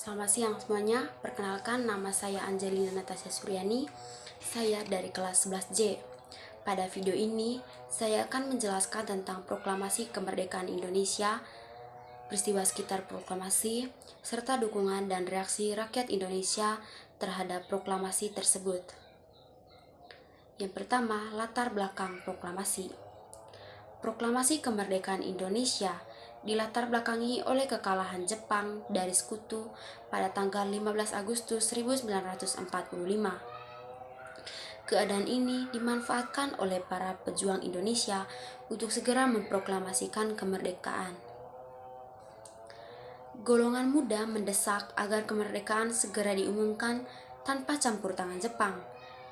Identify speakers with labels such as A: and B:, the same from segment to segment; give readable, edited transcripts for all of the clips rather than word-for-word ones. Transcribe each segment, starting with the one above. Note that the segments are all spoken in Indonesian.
A: Selamat siang semuanya, perkenalkan nama saya Angelina Natasha Suryani, saya dari kelas 11J. Pada video ini, saya akan menjelaskan tentang proklamasi kemerdekaan Indonesia, peristiwa sekitar proklamasi, serta dukungan dan reaksi rakyat Indonesia terhadap proklamasi tersebut. Yang pertama, latar belakang proklamasi. Proklamasi kemerdekaan Indonesia dilatar belakangi oleh kekalahan Jepang dari Sekutu pada tanggal 15 Agustus 1945. Keadaan ini dimanfaatkan oleh para pejuang Indonesia untuk segera memproklamasikan kemerdekaan. Golongan muda mendesak agar kemerdekaan segera diumumkan tanpa campur tangan Jepang,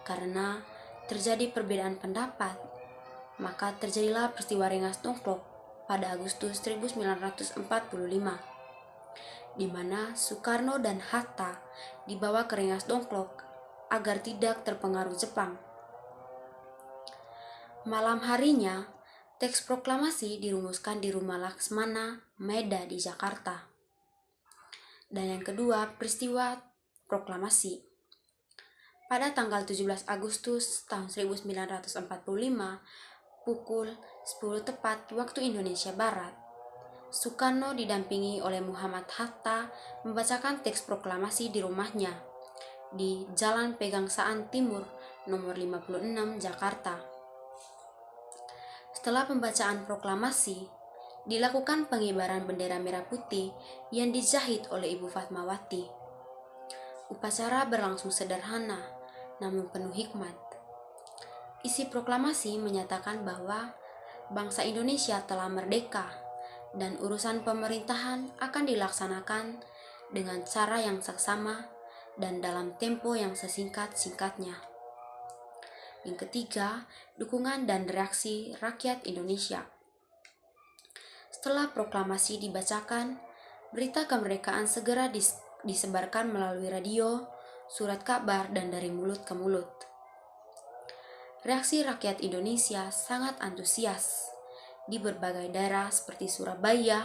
A: karena terjadi perbedaan pendapat. Maka terjadilah peristiwa Rengas Dengklok pada Agustus 1945, di mana Soekarno dan Hatta dibawa ke Rengas Dengklok agar tidak terpengaruh Jepang. Malam harinya, teks proklamasi dirumuskan di Rumah Laksmana Maeda di Jakarta. Dan yang kedua, peristiwa proklamasi. Pada tanggal 17 Agustus tahun 1945, pukul 10 tepat waktu Indonesia Barat, Soekarno didampingi oleh Muhammad Hatta membacakan teks proklamasi di rumahnya di Jalan Pegangsaan Timur nomor 56 Jakarta. Setelah pembacaan proklamasi, dilakukan pengibaran bendera merah putih yang dijahit oleh Ibu Fatmawati. Upacara berlangsung sederhana namun penuh hikmat. Isi proklamasi menyatakan bahwa bangsa Indonesia telah merdeka dan urusan pemerintahan akan dilaksanakan dengan cara yang seksama dan dalam tempo yang sesingkat-singkatnya. Yang ketiga, dukungan dan reaksi rakyat Indonesia. Setelah proklamasi dibacakan, berita kemerdekaan segera disebarkan melalui radio, surat kabar, dan dari mulut ke mulut. Reaksi rakyat Indonesia sangat antusias di berbagai daerah seperti Surabaya,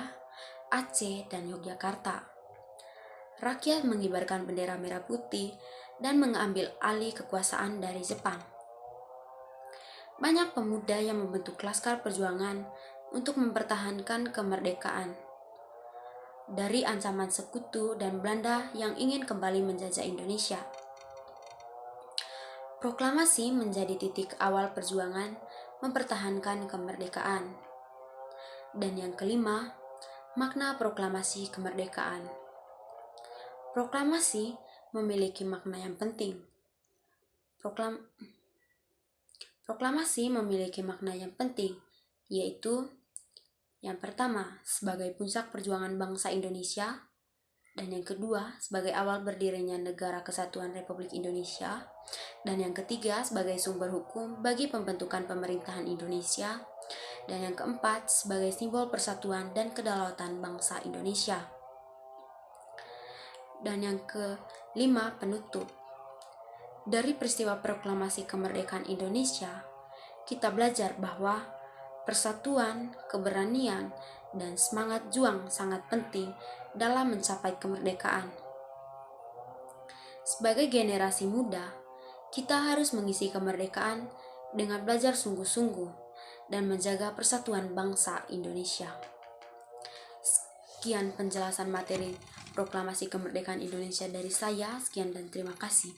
A: Aceh, dan Yogyakarta. Rakyat mengibarkan bendera merah putih dan mengambil alih kekuasaan dari Jepang. Banyak pemuda yang membentuk Laskar Perjuangan untuk mempertahankan kemerdekaan dari ancaman Sekutu dan Belanda yang ingin kembali menjajah Indonesia. Proklamasi menjadi titik awal perjuangan mempertahankan kemerdekaan. Dan yang kelima, makna proklamasi kemerdekaan. Proklamasi memiliki makna yang penting. Proklamasi memiliki makna yang penting, yaitu yang pertama, sebagai puncak perjuangan bangsa Indonesia, dan yang kedua, sebagai awal berdirinya Negara Kesatuan Republik Indonesia, dan yang ketiga, sebagai sumber hukum bagi pembentukan pemerintahan Indonesia, dan yang keempat, sebagai simbol persatuan dan kedaulatan bangsa Indonesia. Dan yang kelima, penutup. Dari peristiwa proklamasi kemerdekaan Indonesia, kita belajar bahwa persatuan, keberanian, dan semangat juang sangat penting dalam mencapai kemerdekaan. Sebagai generasi muda, kita harus mengisi kemerdekaan dengan belajar sungguh-sungguh dan menjaga persatuan bangsa Indonesia. Sekian penjelasan materi proklamasi kemerdekaan Indonesia dari saya. Sekian dan terima kasih.